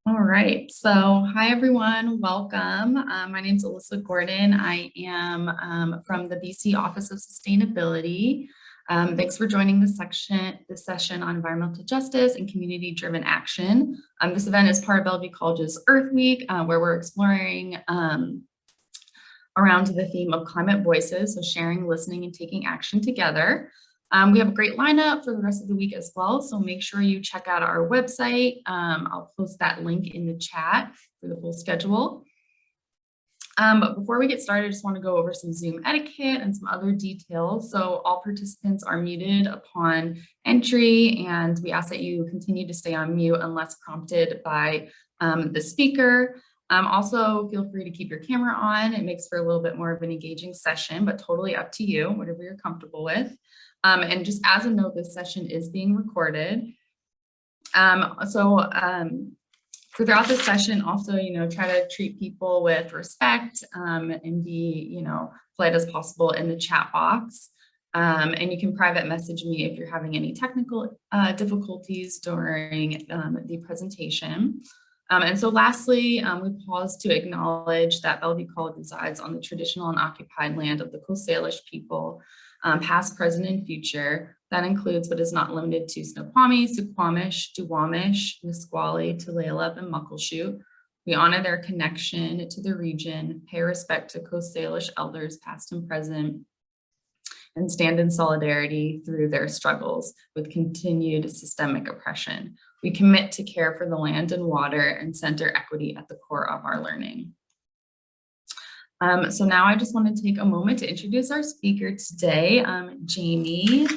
All right, so hi everyone, welcome. My name is Alyssa Gordon. I am from the BC Office of Sustainability. Thanks for joining this session on environmental justice and community-driven action. This event is part of Bellevue College's Earth Week, where we're exploring around the theme of climate voices, so sharing, listening, and taking action together. We have a great lineup for the rest of the week as well, so make sure you check out our website. I'll post that link in the chat for the full schedule. But before we get started, I just want to go over some Zoom etiquette and some other details. So all participants are muted upon entry, and we ask that you continue to stay on mute unless prompted by the speaker. Also, feel free to keep your camera on. It makes for a little bit more of an engaging session, but totally up to you, whatever you're comfortable with. And just as a note, this session is being recorded. Throughout this session, also, try to treat people with respect and be, polite as possible in the chat box. And you can private message me if you're having any technical difficulties during the presentation. And so lastly, we pause to acknowledge that Bellevue College resides on the traditional and occupied land of the Coast Salish people, past, present, and future. That includes but is not limited to Snoqualmie, Suquamish, Duwamish, Nisqually, Tulalip, and Muckleshoot. We honor their connection to the region, pay respect to Coast Salish elders past and present, and stand in solidarity through their struggles with continued systemic oppression. We commit to care for the land and water and center equity at the core of our learning. So now I just want to take a moment to introduce our speaker today, Jamie.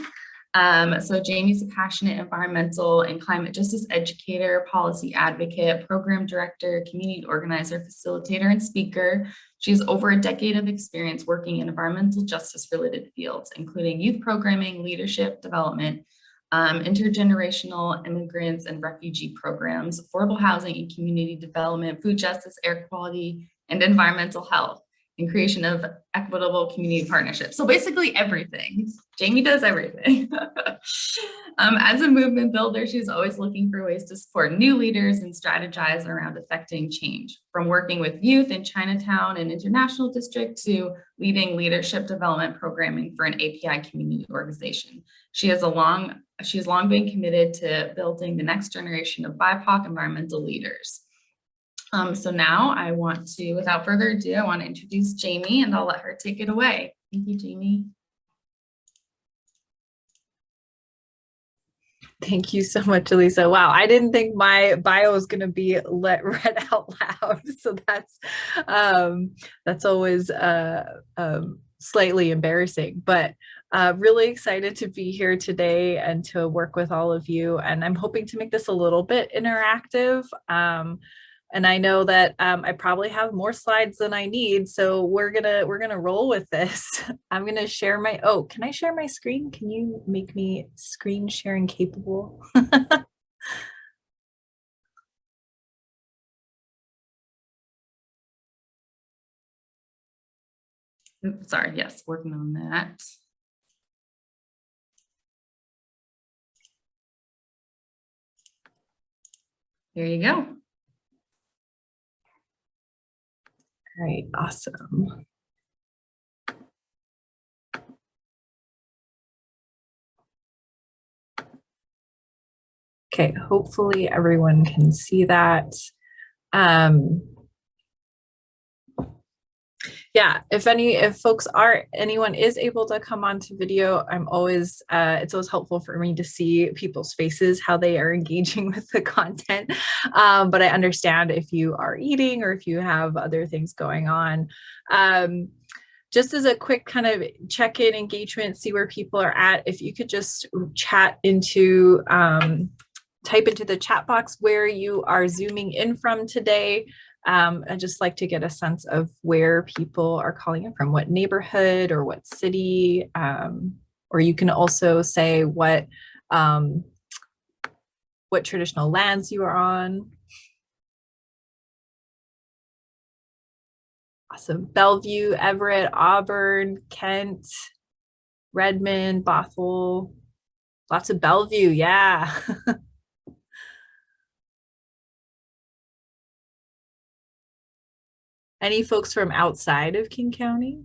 So Jamie's a passionate environmental and climate justice educator, policy advocate, program director, community organizer, facilitator, and speaker. She has over a decade of experience working in environmental justice related fields, including youth programming, leadership development, intergenerational immigrants and refugee programs, affordable housing and community development, food justice, air quality, and environmental health, and creation of equitable community partnerships. So basically everything. Jamie does everything. As a movement builder, she's always looking for ways to support new leaders and strategize around affecting change, from working with youth in Chinatown and International District to leading leadership development programming for an API community organization. She has long been committed to building the next generation of BIPOC environmental leaders. So now I want to, without further ado, I want to introduce Jamie, and I'll let her take it away. Thank you, Jamie. Thank you so much, Elisa. Wow, I didn't think my bio was going to be read out loud. So that's always slightly embarrassing, but really excited to be here today and to work with all of you. And I'm hoping to make this a little bit interactive. And I know that I probably have more slides than I need, so we're gonna roll with this. I'm gonna share my, can I share my screen? Can you make me screen sharing capable? Oops, sorry, yes, working on that. There you go. All right, awesome. Okay, hopefully everyone can see that. Yeah, if anyone is able to come onto video, it's always helpful for me to see people's faces, how they are engaging with the content. But I understand if you are eating or if you have other things going on. Just as a quick kind of check-in engagement, see where people are at, if you could just type into the chat box where you are zooming in from today. I'd just like to get a sense of where people are calling in from, what neighborhood or what city, or you can also say what traditional lands you are on. Awesome. Bellevue, Everett, Auburn, Kent, Redmond, Bothell, lots of Bellevue, yeah. Any folks from outside of King County?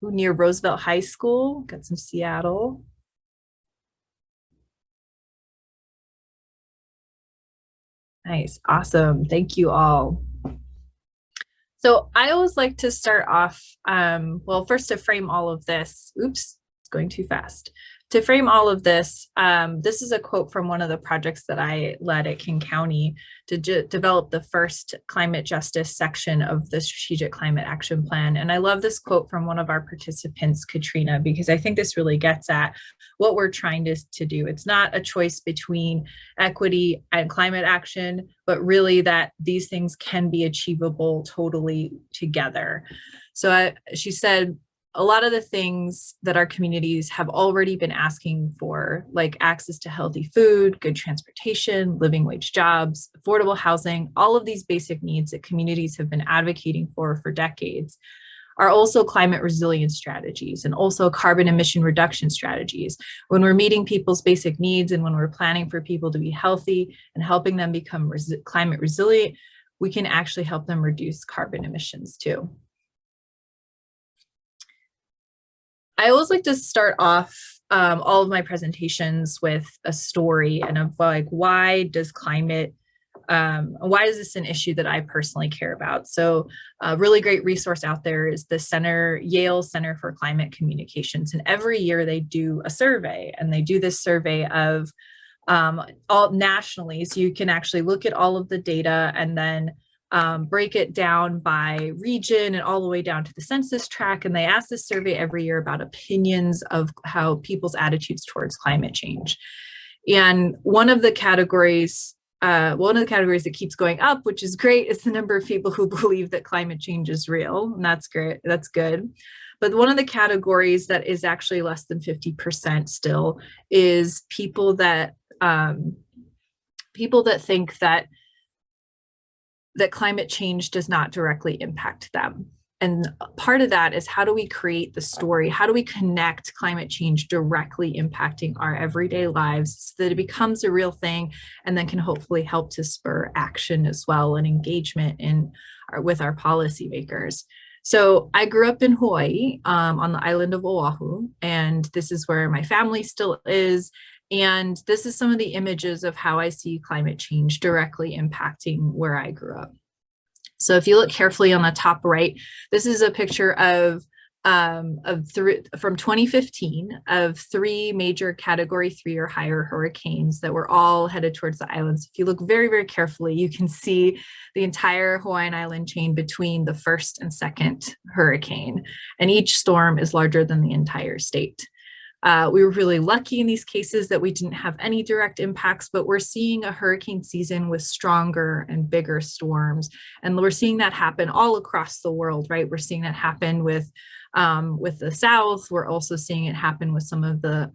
Near Roosevelt High School? Got some Seattle. Nice, awesome. Thank you all. So I always like to start off, well, first to frame all of this, oops, it's going too fast. To frame all of this, this is a quote from one of the projects that I led at King County to develop the first climate justice section of the Strategic Climate Action Plan. And I love this quote from one of our participants, Katrina, because I think this really gets at what we're trying to do. It's not a choice between equity and climate action, but really that these things can be achievable totally together. So she said, a lot of the things that our communities have already been asking for, like access to healthy food, good transportation, living wage jobs, affordable housing, all of these basic needs that communities have been advocating for decades, are also climate resilience strategies and also carbon emission reduction strategies. When we're meeting people's basic needs and when we're planning for people to be healthy and helping them become climate resilient, we can actually help them reduce carbon emissions too. I always like to start off all of my presentations with a story and of like, why is this an issue that I personally care about? So a really great resource out there is the Yale Center for Climate Communications. And every year they do a survey, and they do this survey of all nationally. So you can actually look at all of the data and then break it down by region and all the way down to the census tract. And they ask this survey every year about opinions of how people's attitudes towards climate change. And one of the categories that keeps going up, which is great, is the number of people who believe that climate change is real. And that's great, that's good. But one of the categories that is actually less than 50% still is people that think that climate change does not directly impact them. And part of that is, how do we create the story? How do we connect climate change directly impacting our everyday lives so that it becomes a real thing and then can hopefully help to spur action as well and engagement with our policymakers? So I grew up in Hawaii on the island of Oahu, and this is where my family still is. And this is some of the images of how I see climate change directly impacting where I grew up. So if you look carefully on the top right, this is a picture from 2015 of 3 major category 3 or higher hurricanes that were all headed towards the islands. If you look very, very carefully, you can see the entire Hawaiian island chain between the first and second hurricane, and each storm is larger than the entire state. We were really lucky in these cases that we didn't have any direct impacts, but we're seeing a hurricane season with stronger and bigger storms. And we're seeing that happen all across the world, right? We're seeing that happen with the South. We're also seeing it happen with some of the,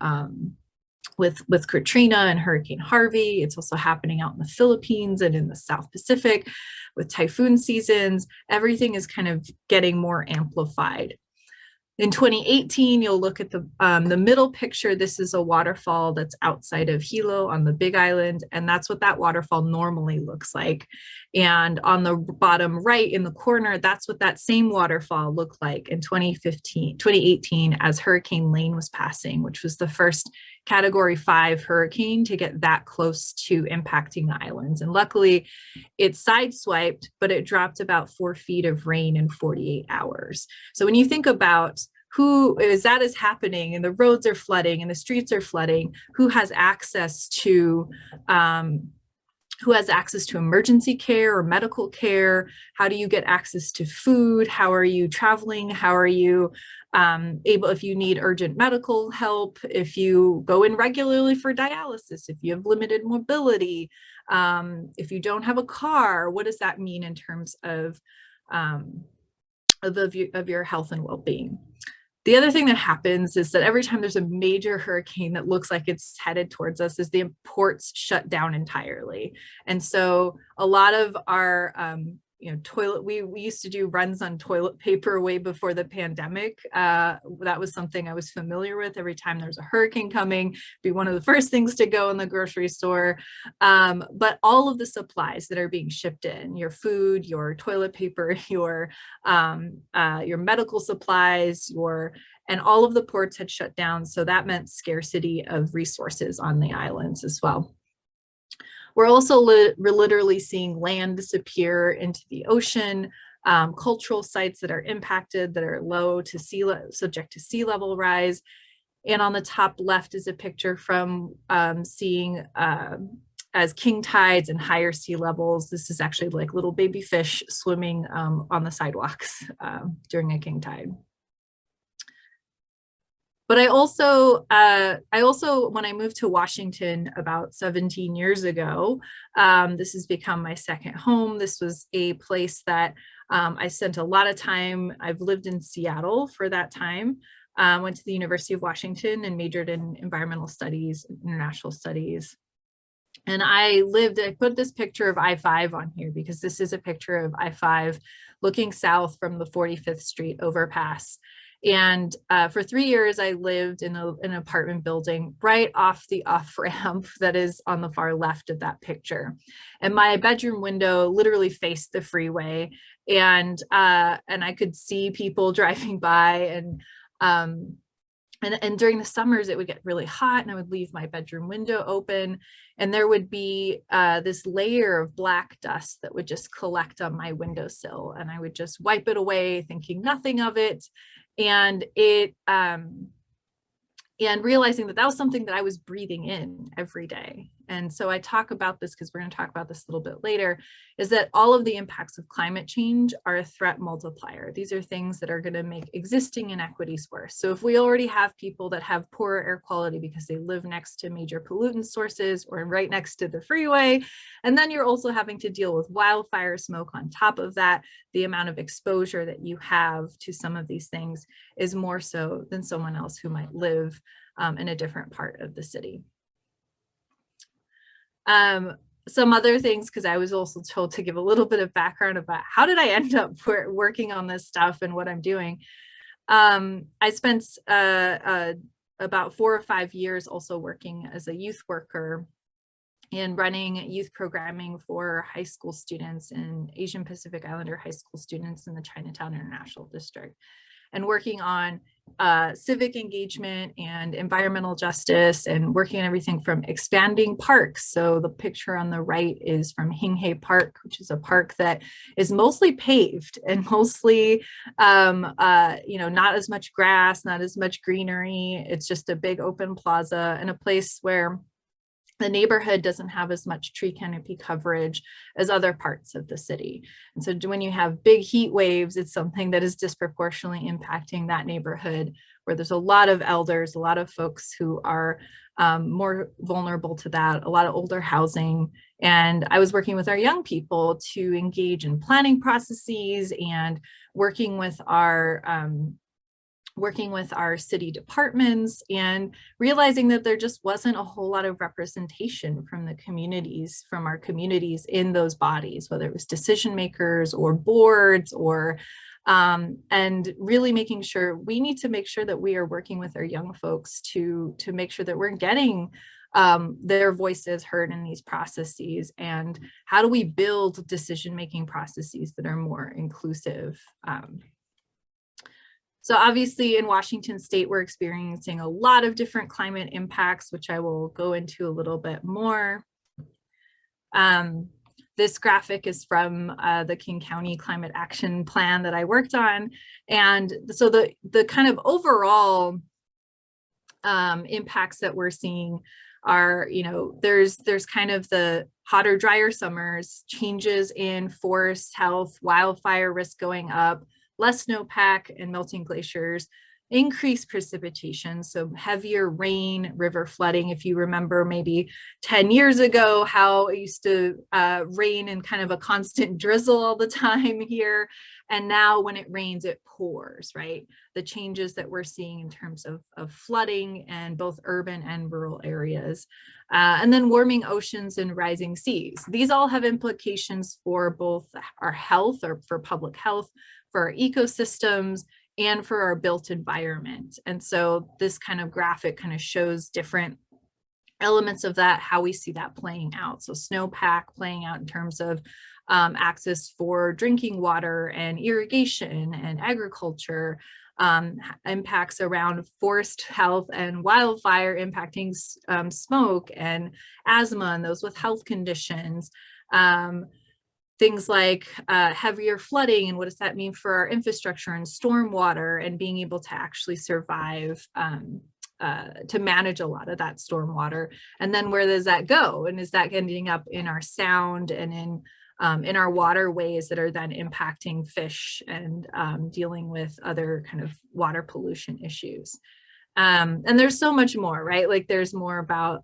with Katrina and Hurricane Harvey. It's also happening out in the Philippines and in the South Pacific with typhoon seasons. Everything is kind of getting more amplified. In 2018, you'll look at the middle picture. This is a waterfall that's outside of Hilo on the Big Island, and that's what that waterfall normally looks like. And on the bottom right in the corner, that's what that same waterfall looked like in 2018 as Hurricane Lane was passing, which was the first Category 5 hurricane to get that close to impacting the islands. And luckily, it sideswiped, but it dropped about 4 feet of rain in 48 hours. So when you think about that is happening and the roads are flooding and the streets are flooding, who has access to emergency care or medical care? How do you get access to food? How are you traveling? How are you able, if you need urgent medical help, if you go in regularly for dialysis, if you have limited mobility, if you don't have a car, what does that mean in terms of your health and well-being? The other thing that happens is that every time there's a major hurricane that looks like it's headed towards us, is the ports shut down entirely. And so a lot of our we used to do runs on toilet paper way before the pandemic. That was something I was familiar with. Every time there's a hurricane coming, be one of the first things to go in the grocery store. But all of the supplies that are being shipped in, your food, your toilet paper, your medical supplies, and all of the ports had shut down. So that meant scarcity of resources on the islands as well. We're also literally seeing land disappear into the ocean, cultural sites that are impacted, that are low to subject to sea level rise. And on the top left is a picture from seeing as king tides and higher sea levels. This is actually like little baby fish swimming on the sidewalks during a king tide. But I also, when I moved to Washington about 17 years ago, this has become my second home. This was a place that I spent a lot of time. I've lived in Seattle for that time. Went to the University of Washington and majored in environmental studies, international studies. And I put this picture of I-5 on here because this is a picture of I-5 looking south from the 45th Street overpass. And for 3 years, I lived in an apartment building right off the off-ramp that is on the far left of that picture. And my bedroom window literally faced the freeway, and I could see people driving by, and during the summers, it would get really hot, and I would leave my bedroom window open, and there would be this layer of black dust that would just collect on my windowsill, and I would just wipe it away, thinking nothing of it. And and realizing that that was something that I was breathing in every day. And so I talk about this because we're going to talk about this a little bit later, is that all of the impacts of climate change are a threat multiplier. These are things that are going to make existing inequities worse. So if we already have people that have poorer air quality because they live next to major pollutant sources or right next to the freeway, and then you're also having to deal with wildfire smoke on top of that, the amount of exposure that you have to some of these things is more so than someone else who might live in a different part of the city. Some other things, because I was also told to give a little bit of background about how did I end up working on this stuff and what I'm doing. I spent about 4 or 5 years also working as a youth worker and running youth programming for high school students and Asian Pacific Islander high school students in the Chinatown International District, and working on civic engagement and environmental justice, and working on everything from expanding parks. So the picture on the right is from Hinghe Park, which is a park that is mostly paved and mostly, not as much grass, not as much greenery. It's just a big open plaza and a place where the neighborhood doesn't have as much tree canopy coverage as other parts of the city. And so when you have big heat waves, it's something that is disproportionately impacting that neighborhood, where there's a lot of elders, a lot of folks who are more vulnerable to that, a lot of older housing. And I was working with our young people to engage in planning processes and working with our city departments, and realizing that there just wasn't a whole lot of representation from our communities in those bodies, whether it was decision makers or boards or, and really making sure we need to make sure that we are working with our young folks to make sure that we're getting their voices heard in these processes, and how do we build decision-making processes that are more inclusive. So obviously in Washington State, we're experiencing a lot of different climate impacts, which I will go into a little bit more. This graphic is from the King County Climate Action Plan that I worked on. And so the kind of overall impacts that we're seeing are, there's kind of the hotter, drier summers, changes in forest health, wildfire risk going up, less snowpack and melting glaciers, increased precipitation, so heavier rain, river flooding. If you remember maybe 10 years ago, how it used to rain in kind of a constant drizzle all the time here. And now when it rains, it pours, right? The changes that we're seeing in terms of flooding in both urban and rural areas. And then warming oceans and rising seas. These all have implications for both our health, or for public health, for our ecosystems, and for our built environment. And so this kind of graphic kind of shows different elements of that, how we see that playing out. So snowpack playing out in terms of access for drinking water and irrigation and agriculture, impacts around forest health and wildfire impacting smoke and asthma and those with health conditions. Things like heavier flooding, and what does that mean for our infrastructure and stormwater, and being able to actually survive to manage a lot of that stormwater. And then where does that go? And is that ending up in our sound and in our waterways that are then impacting fish and dealing with other kind of water pollution issues? And there's so much more, right? Like there's more about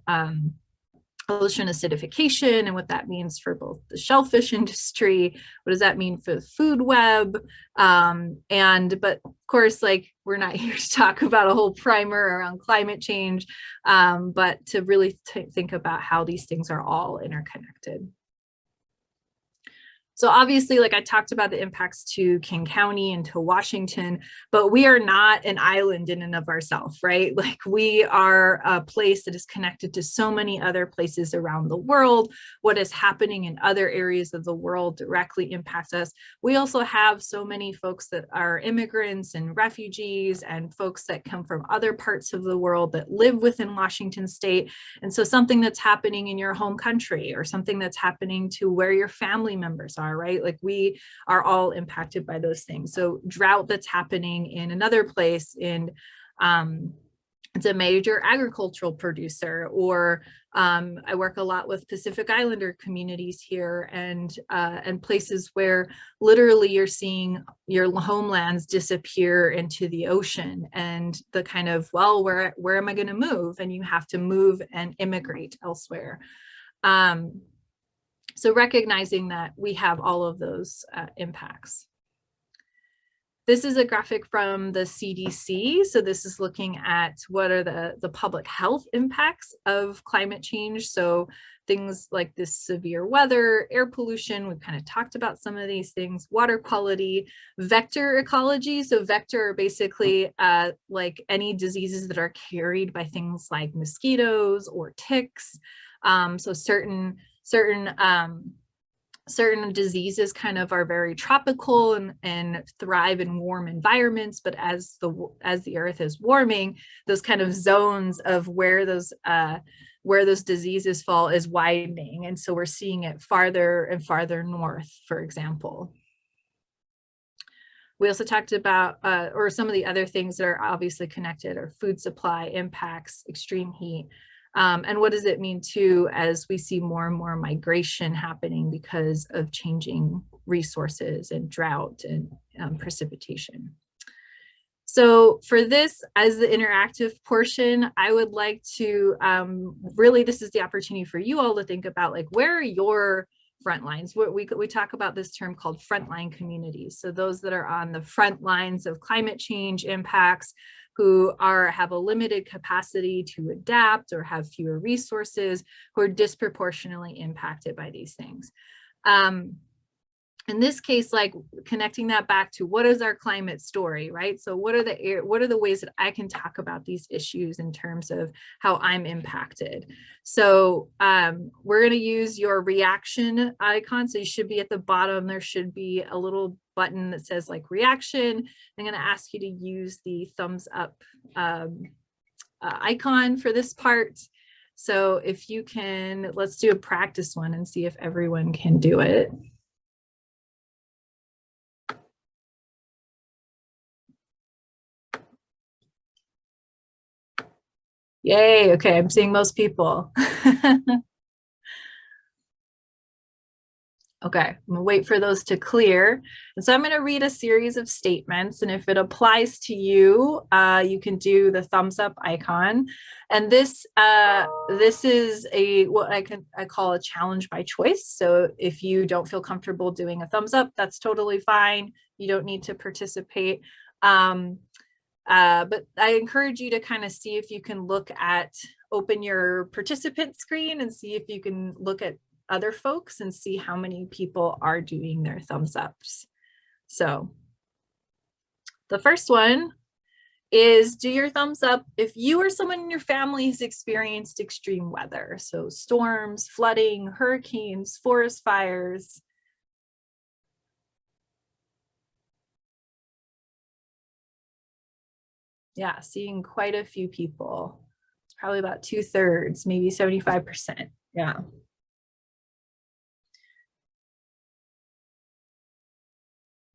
ocean acidification and what that means for both the shellfish industry. What does that mean for the food web? But of course, like we're not here to talk about a whole primer around climate change, but to really think about how these things are all interconnected. So obviously, like I talked about the impacts to King County and to Washington, but we are not an island in and of ourselves, right? Like we are a place that is connected to so many other places around the world. What is happening in other areas of the world directly impacts us. We also have so many folks that are immigrants and refugees and folks that come from other parts of the world that live within Washington state. And so something that's happening in your home country or something that's happening to where your family members are, right? Like we are all impacted by those things. So drought that's happening in another place, in it's a major agricultural producer, or I work a lot with Pacific Islander communities here, and places where literally you're seeing your homelands disappear into the ocean, and the kind of, well, where am I going to move? And you have to move and immigrate elsewhere. So recognizing that we have all of those impacts. This is a graphic from the CDC. So this is looking at what are the public health impacts of climate change. So things like this severe weather, air pollution, we've kind of talked about some of these things, water quality, vector ecology. So vector are basically like any diseases that are carried by things like mosquitoes or ticks. So certain diseases kind of are very tropical and thrive in warm environments, but as the earth is warming, those kind of zones of where those diseases fall is widening, and so we're seeing it farther and farther north, for example. We also talked about, or some of the other things that are obviously connected, are food supply impacts, extreme heat. And what does it mean too, as we see more and more migration happening because of changing resources and drought and precipitation. So for this, as the interactive portion, I would like to really, this is the opportunity for you all to think about, like, where are your front lines? We talk about this term called frontline communities. So those that are on the front lines of climate change impacts, who have a limited capacity to adapt or have fewer resources, who are disproportionately impacted by these things. In this case, like connecting that back to what is our climate story, right? So what are the ways that I can talk about these issues in terms of how I'm impacted? So we're going to use your reaction icon. So you should be at the bottom. There should be a little button that says like reaction. I'm going to ask you to use the thumbs up icon for this part. So if you can, let's do a practice one and see if everyone can do it. Yay, okay, I'm seeing most people. Okay, I'm gonna wait for those to clear. And so I'm gonna read a series of statements, and if it applies to you, you can do the thumbs up icon. And this is what I call a challenge by choice. So if you don't feel comfortable doing a thumbs up, that's totally fine. You don't need to participate. But I encourage you to kind of see if you can open your participant screen and see if you can look at other folks and see how many people are doing their thumbs ups. So the first one is do your thumbs up if you or someone in your family has experienced extreme weather. So storms, flooding, hurricanes, forest fires. Yeah, seeing quite a few people. It's probably about 2/3, maybe 75%. Yeah.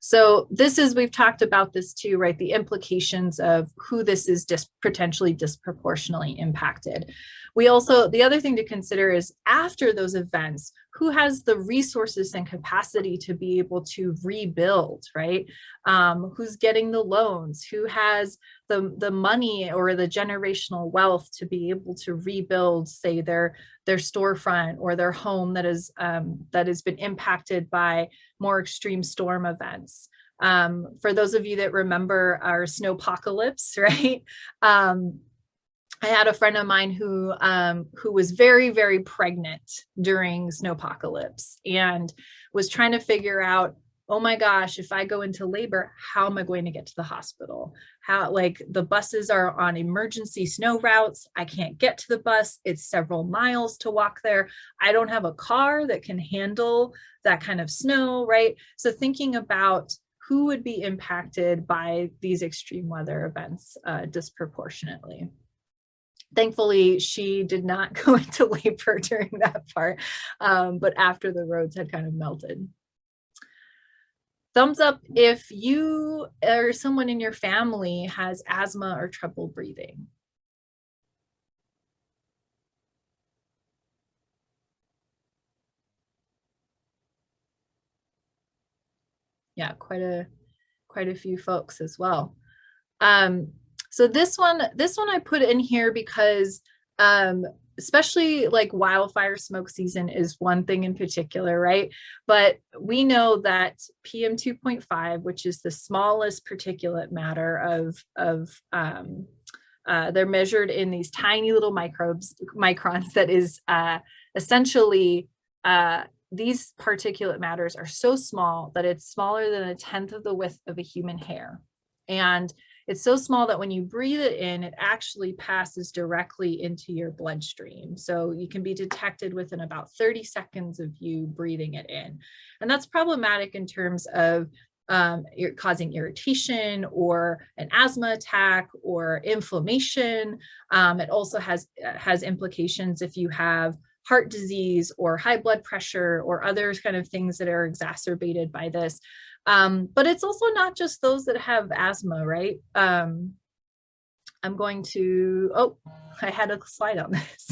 So we've talked about this too, right? The implications of who this is potentially disproportionately impacted. The other thing to consider is after those events, who has the resources and capacity to be able to rebuild, right? Who's getting the loans? Who has the money or the generational wealth to be able to rebuild, say, their storefront or their home that has been impacted by more extreme storm events. For those of you that remember our snowpocalypse, right? I had a friend of mine who was very, very pregnant during snowpocalypse and was trying to figure out, oh my gosh, if I go into labor, how am I going to get to the hospital? How, like, the buses are on emergency snow routes. I can't get to the bus. It's several miles to walk there. I don't have a car that can handle that kind of snow, right? So thinking about who would be impacted by these extreme weather events disproportionately. Thankfully, she did not go into labor during that part, but after the roads had kind of melted. Thumbs up if you or someone in your family has asthma or trouble breathing. Yeah, quite a few folks as well. So this one I put in here because especially like wildfire smoke season is one thing in particular, right? But we know that PM 2.5, which is the smallest particulate matter they're measured in these tiny little microns that is essentially these particulate matters are so small that it's smaller than 1/10 of the width of a human hair. And it's so small that when you breathe it in, it actually passes directly into your bloodstream. So you can be detected within about 30 seconds of you breathing it in. And that's problematic in terms of causing irritation or an asthma attack or inflammation. It also has implications if you have heart disease or high blood pressure or other kind of things that are exacerbated by this. But it's also not just those that have asthma, right? I'm going to, I had a slide on this.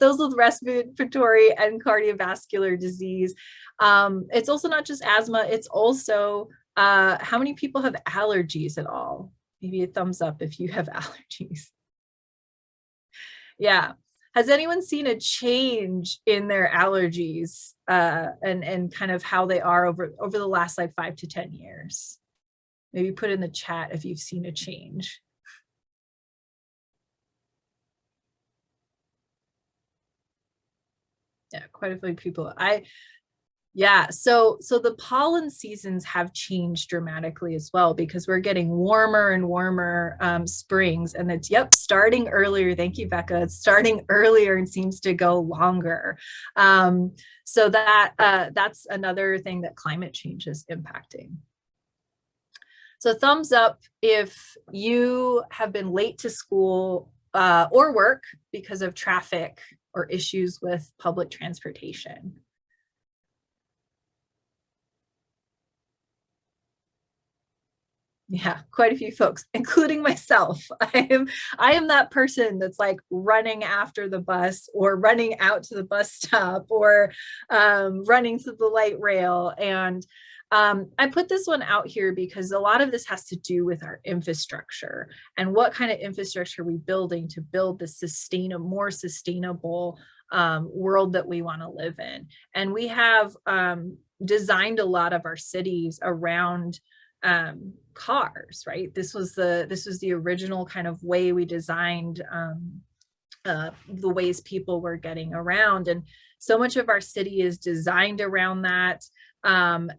Those with respiratory and cardiovascular disease. It's also not just asthma, it's also how many people have allergies at all? Maybe a thumbs up if you have allergies. Yeah. Has anyone seen a change in their allergies and kind of how they are over the last like 5 to 10 years? Maybe put in the chat if you've seen a change. Yeah, quite a few people. Yeah, so the pollen seasons have changed dramatically as well because we're getting warmer and warmer springs, and it's starting earlier. Thank you, Becca. It's starting earlier and seems to go longer. So that's another thing that climate change is impacting. So thumbs up if you have been late to school or work because of traffic or issues with public transportation. Yeah, quite a few folks, including myself. I am that person that's like running after the bus or running out to the bus stop or running to the light rail. And I put this one out here because a lot of this has to do with our infrastructure and what kind of infrastructure are we building to build the more sustainable world that we want to live in. And we have designed a lot of our cities around cars, right? This was the original kind of way we designed the ways people were getting around, and so much of our city is designed around that. And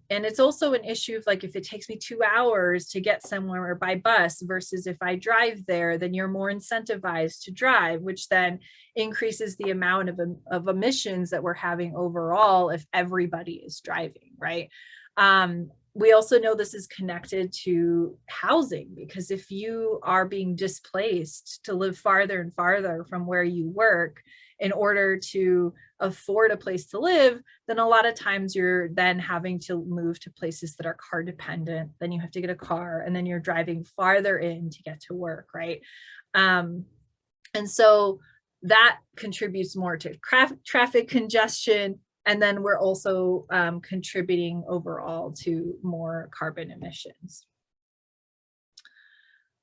it's also an issue of like, if it takes me 2 hours to get somewhere by bus versus if I drive there, then you're more incentivized to drive, which then increases the amount of emissions that we're having overall if everybody is driving, right? We also know this is connected to housing, because if you are being displaced to live farther and farther from where you work in order to afford a place to live, then a lot of times you're then having to move to places that are car dependent. Then you have to get a car and then you're driving farther in to get to work, right? And so that contributes more to traffic congestion. And then we're also contributing overall to more carbon emissions.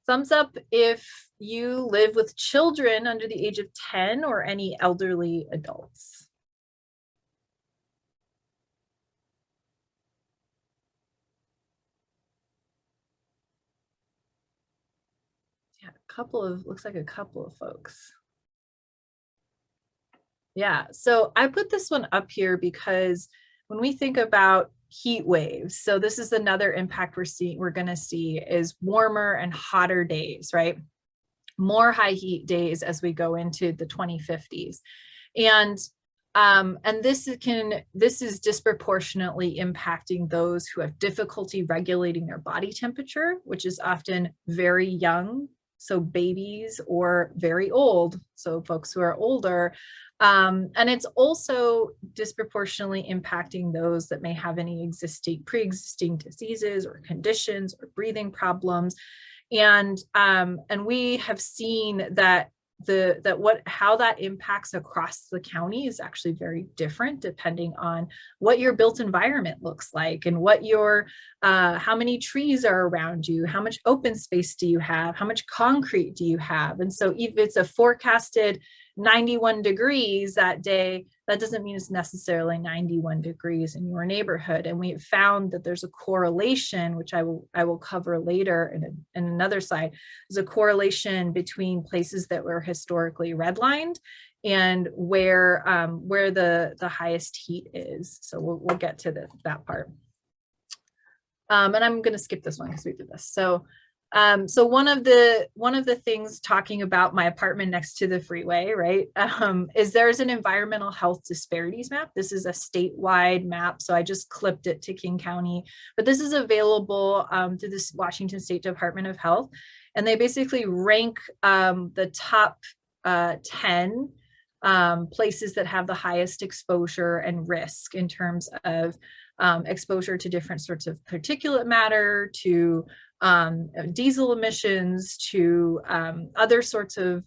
Thumbs up if you live with children under the age of 10 or any elderly adults. Yeah, looks like a couple of folks. Yeah, so I put this one up here because when we think about heat waves, so this is another impact we're going to see is warmer and hotter days, right? More high heat days as we go into the 2050s. And this is disproportionately impacting those who have difficulty regulating their body temperature, which is often very young, so babies, or very old, so folks who are older. And it's also disproportionately impacting those that may have any pre-existing diseases or conditions or breathing problems. And we have seen that how that impacts across the county is actually very different depending on what your built environment looks like and what your how many trees are around you, how much open space do you have, how much concrete do you have. And so if it's a forecasted 91 degrees that day, that doesn't mean it's necessarily 91 degrees in your neighborhood. And we found that there's a correlation, which I will cover later in another slide. There's a correlation between places that were historically redlined and where the highest heat is. So we'll get to that part. And I'm going to skip this one because we did this. So one of the things talking about my apartment next to the freeway, right, is there's an environmental health disparities map. This is a statewide map, so I just clipped it to King County, but this is available through this Washington State Department of Health, and they basically rank the top 10 places that have the highest exposure and risk in terms of exposure to different sorts of particulate matter, to diesel emissions, to other sorts of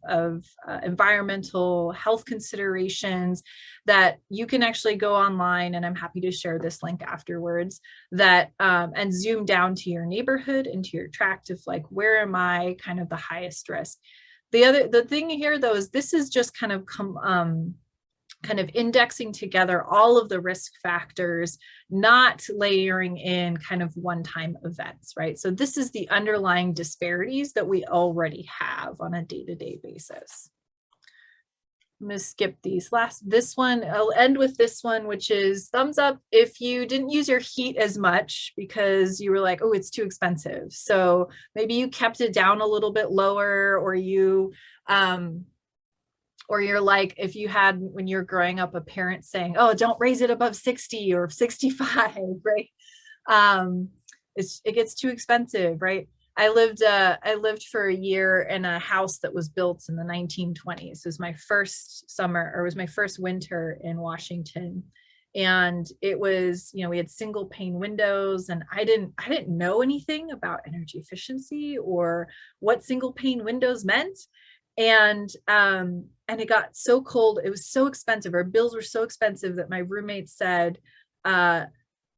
environmental health considerations that you can actually go online, and I'm happy to share this link afterwards, that and zoom down to your neighborhood and to your tract of like, where am I kind of the highest risk. The thing here though is this is just kind of indexing together all of the risk factors, not layering in kind of one-time events, right? So this is the underlying disparities that we already have on a day-to-day basis. I'm going to skip this one. I'll end with this one, which is thumbs up if you didn't use your heat as much because you were like, oh, it's too expensive. So maybe you kept it down a little bit lower, or you're like, if you had, when you're growing up, a parent saying, oh, don't raise it above 60 or 65, right? It gets too expensive, right? I lived for a year in a house that was built in the 1920s. It was my first summer, or it was my first winter in Washington. And it was, we had single pane windows, and I didn't know anything about energy efficiency or what single pane windows meant. And it got so cold, it was so expensive, our bills were so expensive that my roommate said,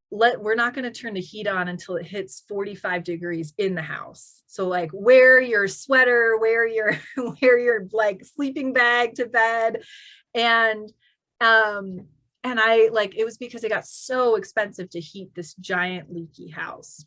we're not going to turn the heat on until it hits 45 degrees in the house. So like wear your sweater, wear your like sleeping bag to bed. And I it was because it got so expensive to heat this giant leaky house.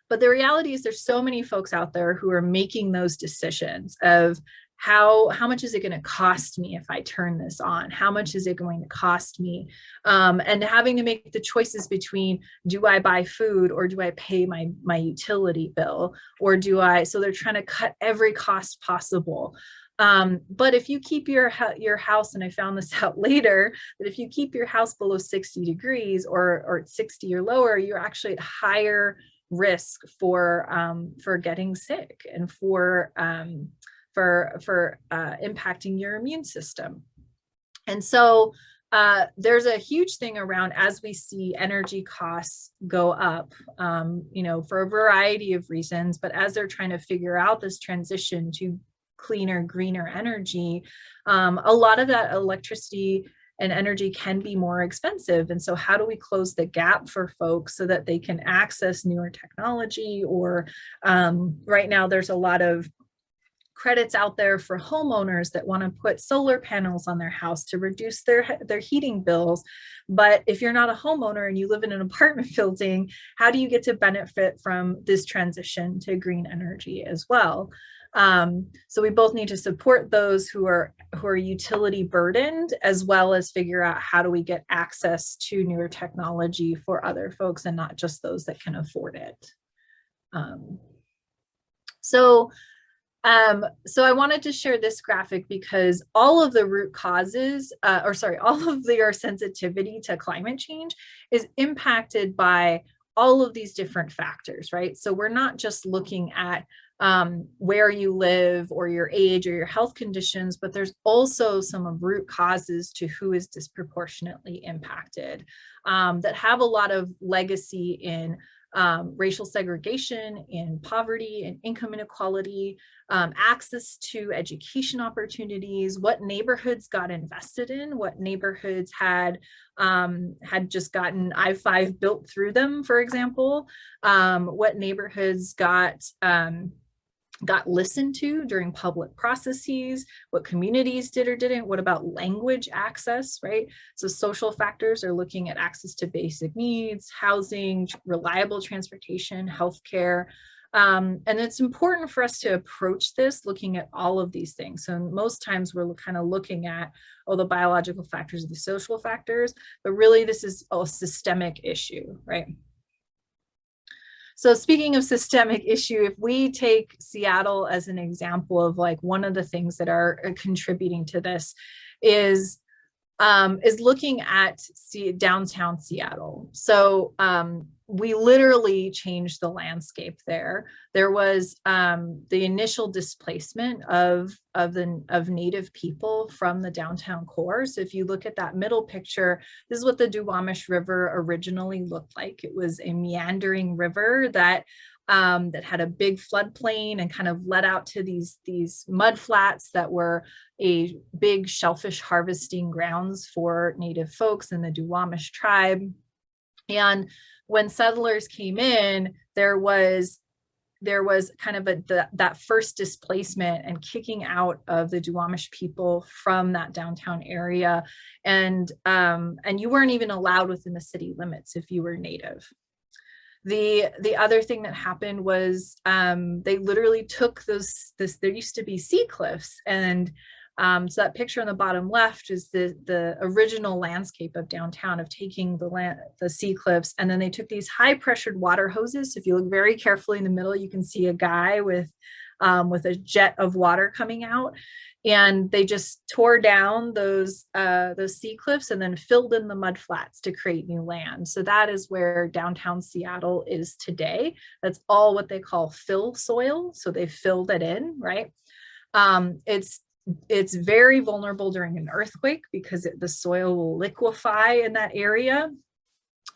But the reality is there's so many folks out there who are making those decisions of how much is it going to cost me if I turn this on? How much is it going to cost me? And having to make the choices between, do I buy food or do I pay my utility bill? Or so they're trying to cut every cost possible. But if you keep your house, and I found this out later, that if you keep your house below 60 degrees or 60 or lower, you're actually at higher risk for getting sick and for impacting your immune system. And so there's a huge thing around, as we see energy costs go up, for a variety of reasons, but as they're trying to figure out this transition to cleaner, greener energy, a lot of that electricity and energy can be more expensive. And so how do we close the gap for folks so that they can access newer technology? Or right now there's a lot of credits out there for homeowners that want to put solar panels on their house to reduce their heating bills. But if you're not a homeowner and you live in an apartment building, how do you get to benefit from this transition to green energy as well? So we both need to support those who are utility burdened, as well as figure out how do we get access to newer technology for other folks and not just those that can afford it. So I wanted to share this graphic because all of the root causes, all of their sensitivity to climate change is impacted by all of these different factors, right? So we're not just looking at where you live or your age or your health conditions, but there's also some root causes to who is disproportionately impacted that have a lot of legacy in racial segregation, in poverty and income inequality, access to education opportunities, what neighborhoods got invested in, what neighborhoods had just gotten I-5 built through them, for example, what neighborhoods got listened to during public processes, what communities did or didn't, what about language access, right? So social factors are looking at access to basic needs, housing, reliable transportation, healthcare. And it's important for us to approach this looking at all of these things. So most times we're kind of looking at, the biological factors, the social factors, but really this is a systemic issue, right? So speaking of systemic issue, if we take Seattle as an example of one of the things that are contributing to this is looking at downtown Seattle. So we literally changed the landscape there. There was the initial displacement of Native people from the downtown core. So if you look at that middle picture, this is what the Duwamish River originally looked like. It was a meandering river that had a big floodplain and kind of led out to these mud flats that were a big shellfish harvesting grounds for Native folks in the Duwamish tribe. And when settlers came in, there was kind of that first displacement and kicking out of the Duwamish people from that downtown area. And you weren't even allowed within the city limits if you were Native. The other thing that happened was they literally took there used to be sea cliffs, and so that picture on the bottom left is the original landscape of downtown, of taking the sea cliffs, and then they took these high pressured water hoses. So if you look very carefully in the middle, you can see a guy with a jet of water coming out. And they just tore down those sea cliffs and then filled in the mud flats to create new land. So that is where downtown Seattle is today. That's all what they call fill soil. So they filled it in, right? It's it's very vulnerable during an earthquake because the soil will liquefy in that area.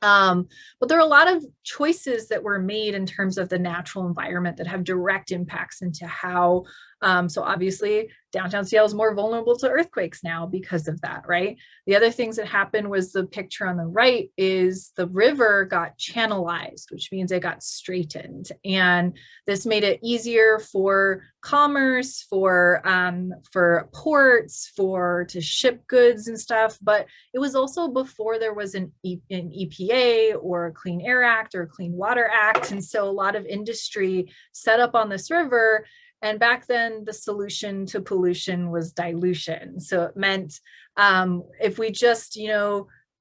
But there are a lot of choices that were made in terms of the natural environment that have direct impacts into how, so obviously downtown Seattle is more vulnerable to earthquakes now because of that, right? The other things that happened was the picture on the right is the river got channelized, which means it got straightened. And this made it easier for commerce, for ports, to ship goods and stuff. But it was also before there was an EPA or a Clean Air Act or a Clean Water Act. And so a lot of industry set up on this river. And back then, the solution to pollution was dilution. So it meant if we just,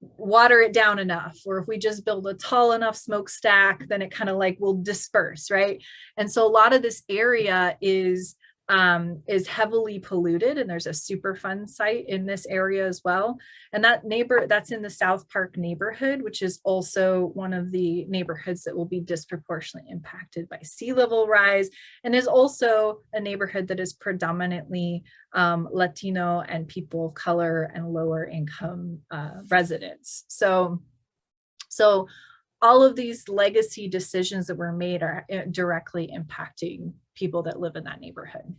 water it down enough, or if we just build a tall enough smokestack, then it kind of like will disperse, right? And so a lot of this area is heavily polluted, and there's a Superfund site in this area as well. And that's in the South Park neighborhood, which is also one of the neighborhoods that will be disproportionately impacted by sea level rise, and is also a neighborhood that is predominantly Latino and people of color and lower income residents. So all of these legacy decisions that were made are directly impacting people that live in that neighborhood.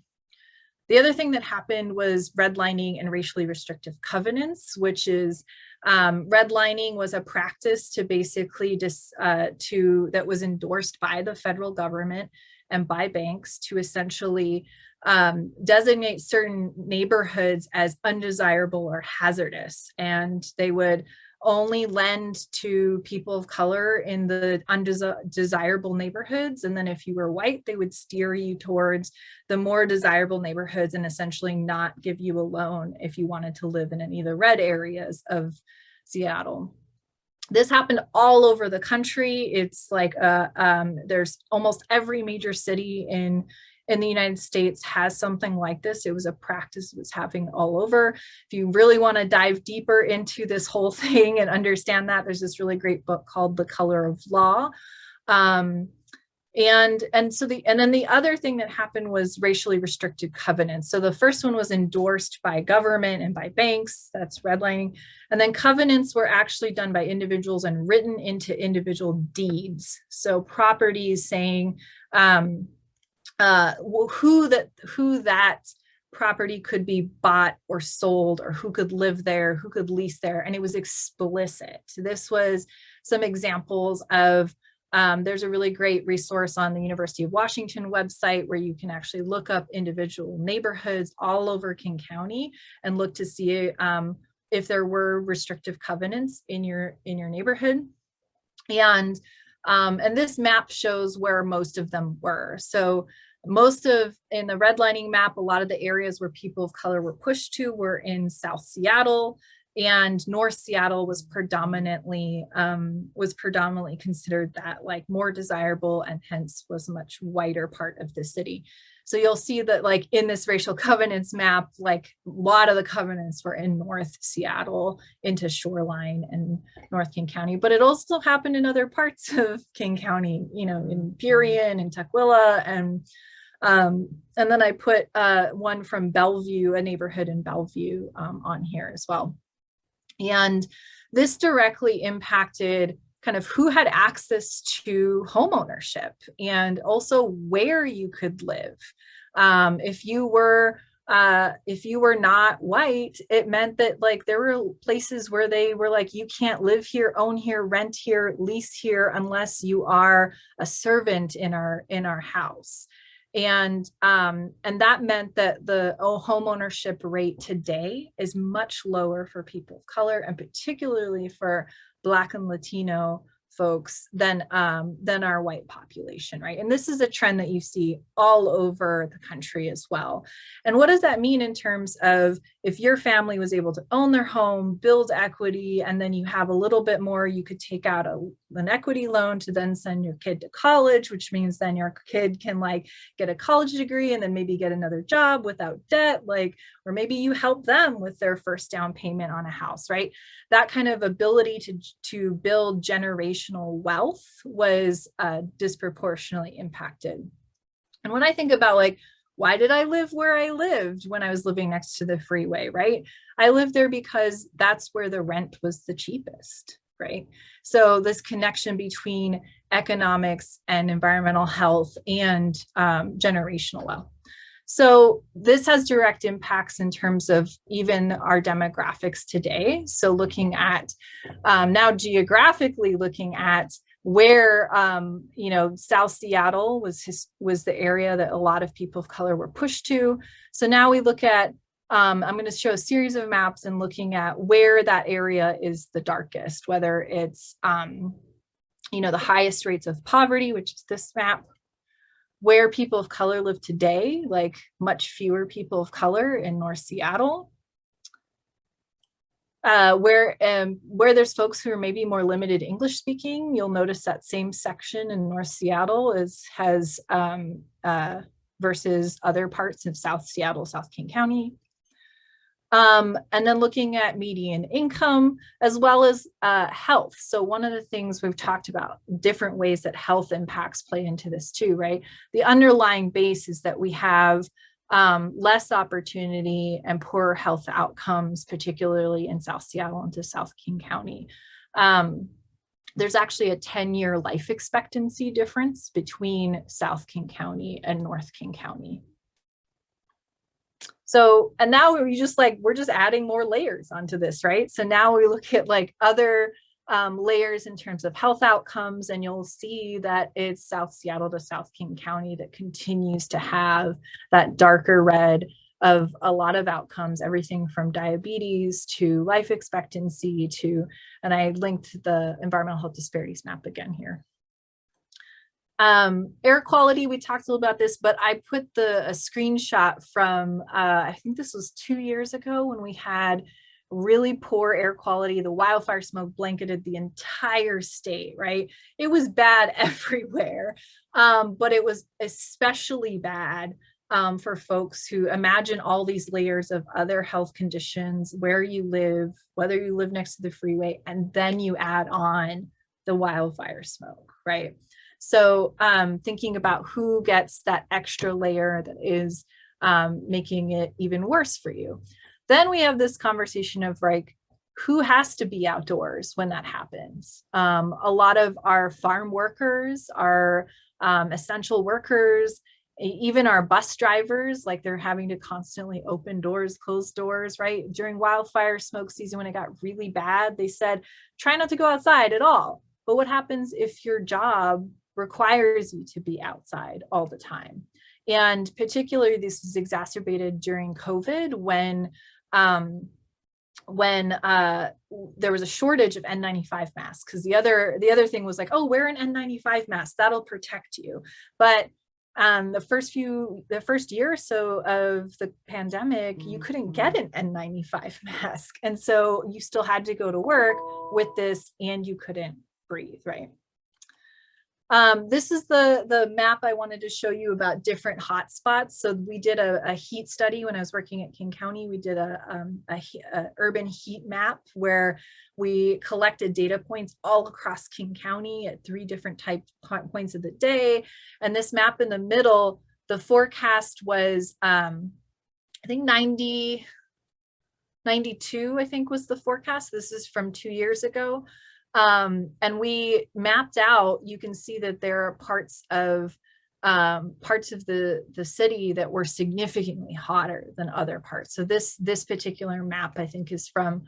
The other thing that happened was redlining and racially restrictive covenants, which is redlining was a practice to basically that was endorsed by the federal government and by banks to essentially designate certain neighborhoods as undesirable or hazardous, and they would only lend to people of color in the undesirable neighborhoods. And then if you were white, they would steer you towards the more desirable neighborhoods and essentially not give you a loan if you wanted to live in any of the red areas of Seattle. This happened all over the country. It's like there's almost every major city in the United States has something like this. It was a practice that was happening all over. If you really want to dive deeper into this whole thing and understand that, there's this really great book called The Color of Law. And then the other thing that happened was racially restricted covenants. So the first one was endorsed by government and by banks, that's redlining. And then covenants were actually done by individuals and written into individual deeds. So properties saying, who that property could be bought or sold, or who could live there, who could lease there, and it was explicit. This was some examples of, there's a really great resource on the University of Washington website where you can actually look up individual neighborhoods all over King County and look to see if there were restrictive covenants in your neighborhood. And this map shows where most of them were. So in the redlining map, a lot of the areas where people of color were pushed to were in South Seattle, and North Seattle was predominantly considered that like more desirable, and hence was a much whiter part of the city. So you'll see that like in this racial covenants map, like a lot of the covenants were in North Seattle into Shoreline and North King County, but it also happened in other parts of King County, in Burien and Tukwila, and then I put one from Bellevue, a neighborhood in Bellevue, on here as well. And this directly impacted kind of who had access to homeownership and also where you could live. If you were not white, it meant that like there were places where they were like, you can't live here, own here, rent here, lease here unless you are a servant in our house. And that meant that the home ownership rate today is much lower for people of color, and particularly for Black and Latino folks than our white population, right? And this is a trend that you see all over the country as well. And what does that mean in terms of if your family was able to own their home, build equity, and then you have a little bit more, you could take out an equity loan to then send your kid to college, which means then your kid can like get a college degree and then maybe get another job without debt, like, or maybe you help them with their first down payment on a house, right? That kind of ability to build generational wealth was disproportionately impacted. And when I think about like, why did I live where I lived when I was living next to the freeway, right? I lived there because that's where the rent was the cheapest, right? So this connection between economics and environmental health and generational wealth. So this has direct impacts in terms of even our demographics today. So looking at now geographically looking at where South Seattle was the area that a lot of people of color were pushed to. So now we look at I'm going to show a series of maps and looking at where that area is the darkest, whether it's the highest rates of poverty, which is this map, where people of color live today, like much fewer people of color in North Seattle. Where there's folks who are maybe more limited English speaking, you'll notice that same section in North Seattle has versus other parts of South Seattle, South King County. And then looking at median income as well as health. So one of the things we've talked about, different ways that health impacts play into this too, right? The underlying base is that we have less opportunity and poorer health outcomes, particularly in South Seattle and to South King County. There's actually a 10-year life expectancy difference between South King County and North King County. So, and now we're just adding more layers onto this, right? So now we look at like other layers in terms of health outcomes, and you'll see that it's South Seattle to South King County that continues to have that darker red of a lot of outcomes, everything from diabetes to life expectancy to, and I linked the environmental health disparities map again here. Air quality, we talked a little about this, but I put a screenshot from, I think this was 2 years ago when we had really poor air quality. The wildfire smoke blanketed the entire state, right? It was bad everywhere, but it was especially bad for folks who imagine all these layers of other health conditions, where you live, whether you live next to the freeway, and then you add on the wildfire smoke, right? So thinking about who gets that extra layer that is making it even worse for you. Then we have this conversation of like, who has to be outdoors when that happens? A lot of our farm workers, our essential workers, even our bus drivers, like they're having to constantly open doors, close doors, right? During wildfire smoke season, when it got really bad, they said, try not to go outside at all. But what happens if your job requires you to be outside all the time? And particularly this was exacerbated during COVID when there was a shortage of N95 masks, because the other thing was like, oh, wear an N95 mask, that'll protect you. But the first year or so of the pandemic, you couldn't get an N95 mask. And so you still had to go to work with this and you couldn't breathe, right? This is the map I wanted to show you about different hotspots. So we did a heat study when I was working at King County. We did a urban heat map where we collected data points all across King County at 3 different points of the day. And this map in the middle, the forecast was, I think 92, I think was the forecast. This is from 2 years ago. And we mapped out, you can see that there are parts of the city that were significantly hotter than other parts. So this particular map, I think, is from,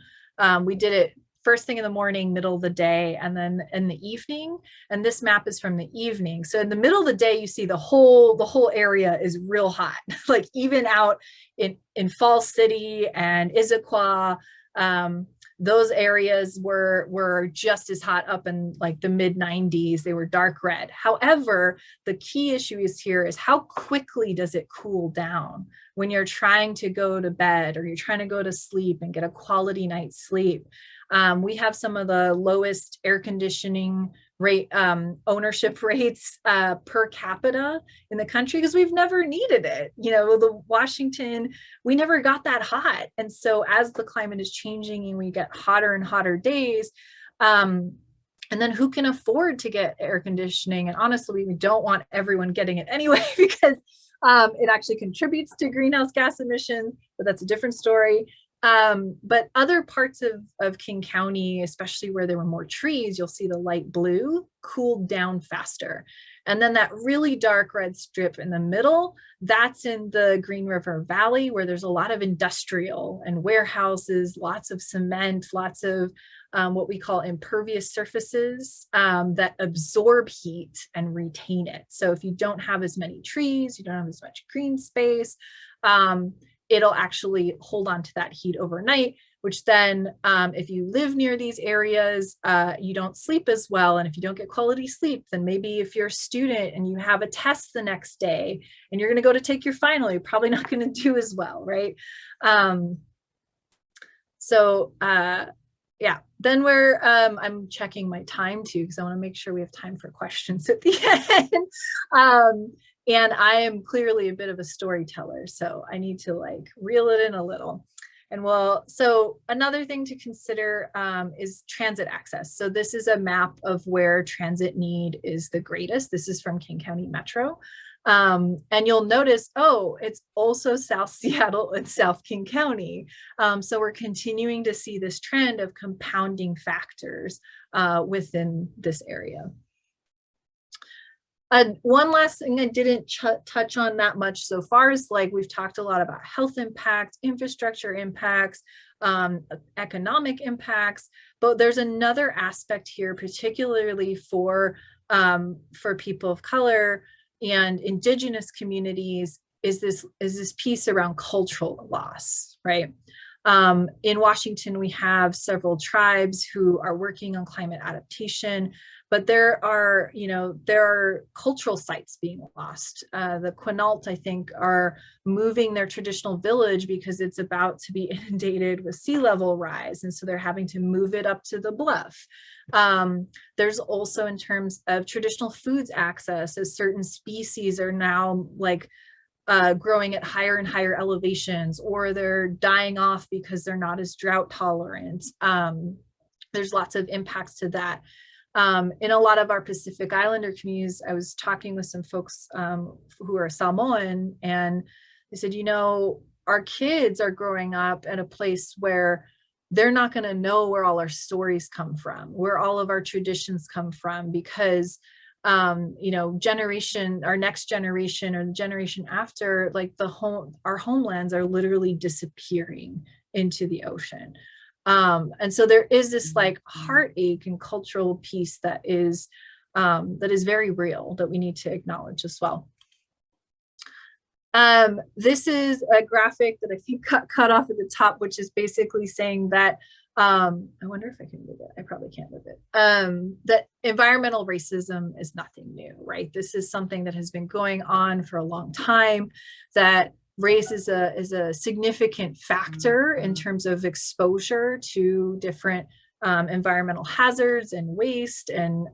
we did it first thing in the morning, middle of the day, and then in the evening. And this map is from the evening. So in the middle of the day, you see the whole area is real hot, like even out in Falls City and Issaquah, those areas were just as hot, up in like the mid 90s. They were dark red. However, the key issue is how quickly does it cool down when you're trying to go to bed or you're trying to go to sleep and get a quality night's sleep. We have some of the lowest air conditioning rate ownership rates per capita in the country, because we've never needed it. The Washington, we never got that hot. And so as the climate is changing and we get hotter and hotter days, and then who can afford to get air conditioning? And honestly, we don't want everyone getting it anyway, because It actually contributes to greenhouse gas emissions, but that's a different story. But other parts of King County, especially where there were more trees, you'll see the light blue cooled down faster. And then that really dark red strip in the middle, that's in the Green River Valley, where there's a lot of industrial and warehouses, lots of cement, lots of what we call impervious surfaces that absorb heat and retain it. So if you don't have as many trees, you don't have as much green space, it'll actually hold on to that heat overnight, which then if you live near these areas, you don't sleep as well. And if you don't get quality sleep, then maybe if you're a student and you have a test the next day and you're going to go to take your final, you're probably not going to do as well, right? Yeah, then I'm checking my time too, because I want to make sure we have time for questions at the end. And I am clearly a bit of a storyteller, so I need to like reel it in a little. And so another thing to consider is transit access. So this is a map of where transit need is the greatest. This is from King County Metro. And you'll notice, oh, it's also South Seattle and South King County. So we're continuing to see this trend of compounding factors within this area. One last thing I didn't touch on that much so far is like we've talked a lot about health impacts, infrastructure impacts, economic impacts, but there's another aspect here, particularly for people of color and indigenous communities, is this piece around cultural loss, right? In Washington, we have several tribes who are working on climate adaptation, but there are cultural sites being lost. The Quinault, I think, are moving their traditional village because it's about to be inundated with sea level rise. And so they're having to move it up to the bluff. There's also, in terms of traditional foods access, as certain species are now like growing at higher and higher elevations, or they're dying off because they're not as drought tolerant. There's lots of impacts to that. In a lot of our Pacific Islander communities, I was talking with some folks who are Samoan, and they said, our kids are growing up at a place where they're not going to know where all our stories come from, where all of our traditions come from, because our next generation or the generation after, like our homelands are literally disappearing into the ocean. And so there is this like heartache and cultural piece that is very real that we need to acknowledge as well. This is a graphic that I think cut off at the top, which is basically saying that, I wonder if I can move it. I probably can't move it. That environmental racism is nothing new, right? This is something that has been going on for a long time, that race is a significant factor in terms of exposure to different environmental hazards and waste, and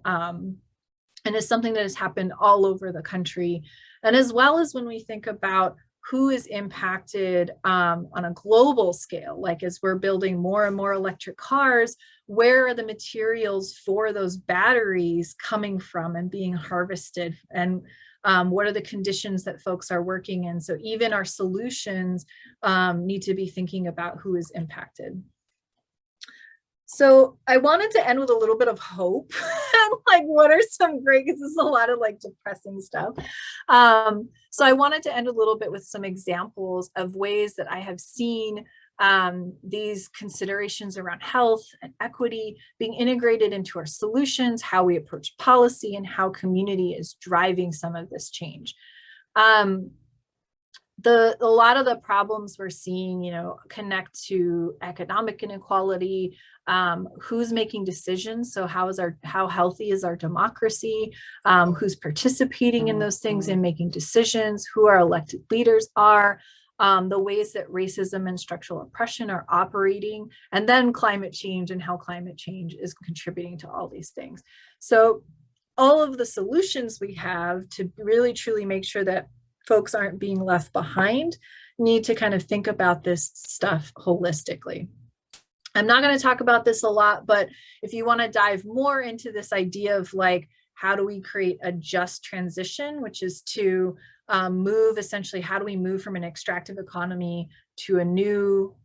is something that has happened all over the country. And as well as when we think about who is impacted on a global scale, like as we're building more and more electric cars, where are the materials for those batteries coming from and being harvested? And what are the conditions that folks are working in? So even our solutions need to be thinking about who is impacted. So I wanted to end with a little bit of hope. Like, what are some great, because this is a lot of like depressing stuff. So I wanted to end a little bit with some examples of ways that I have seen these considerations around health and equity being integrated into our solutions, how we approach policy, and how community is driving some of this change. A lot of the problems we're seeing, connect to economic inequality, who's making decisions. So how healthy is our democracy? Who's participating in those things and making decisions? Who our elected leaders are? The ways that racism and structural oppression are operating, and then climate change and how climate change is contributing to all these things. So all of the solutions we have to really truly make sure that folks aren't being left behind need to kind of think about this stuff holistically. I'm not going to talk about this a lot, but if you want to dive more into this idea of like how do we create a just transition, which is to move, essentially, how do we move from an extractive economy to a new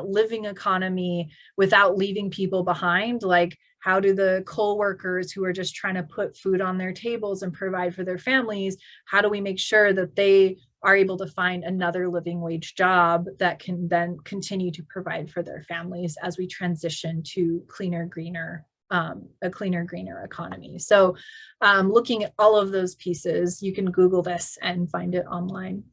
living economy without leaving people behind? Like, how do the coal workers who are just trying to put food on their tables and provide for their families, how do we make sure that they are able to find another living wage job that can then continue to provide for their families as we transition to cleaner, greener, a cleaner, greener economy? So looking at all of those pieces, you can Google this and find it online.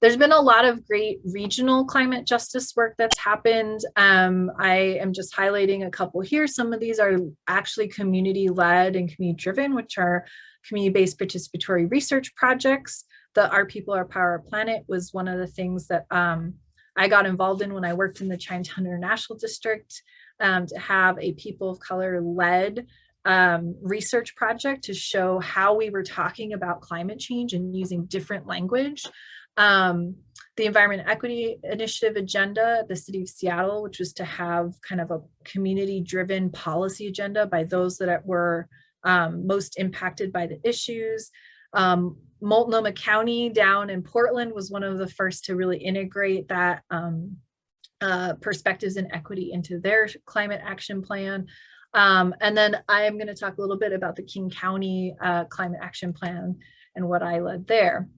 There's been a lot of great regional climate justice work that's happened. I am just highlighting a couple here. Some of these are actually community-led and community-driven, which are community-based participatory research projects. The Our People, Our Power, Our Planet was one of the things that I got involved in when I worked in the Chinatown International District, to have a people of color-led research project to show how we were talking about climate change and using different language. The Environment and Equity Initiative agenda at the City of Seattle, which was to have kind of a community-driven policy agenda by those that were most impacted by the issues. Multnomah County down in Portland was one of the first to really integrate that perspectives and equity into their climate action plan. And then I'm going to talk a little bit about the King County climate action plan and what I led there.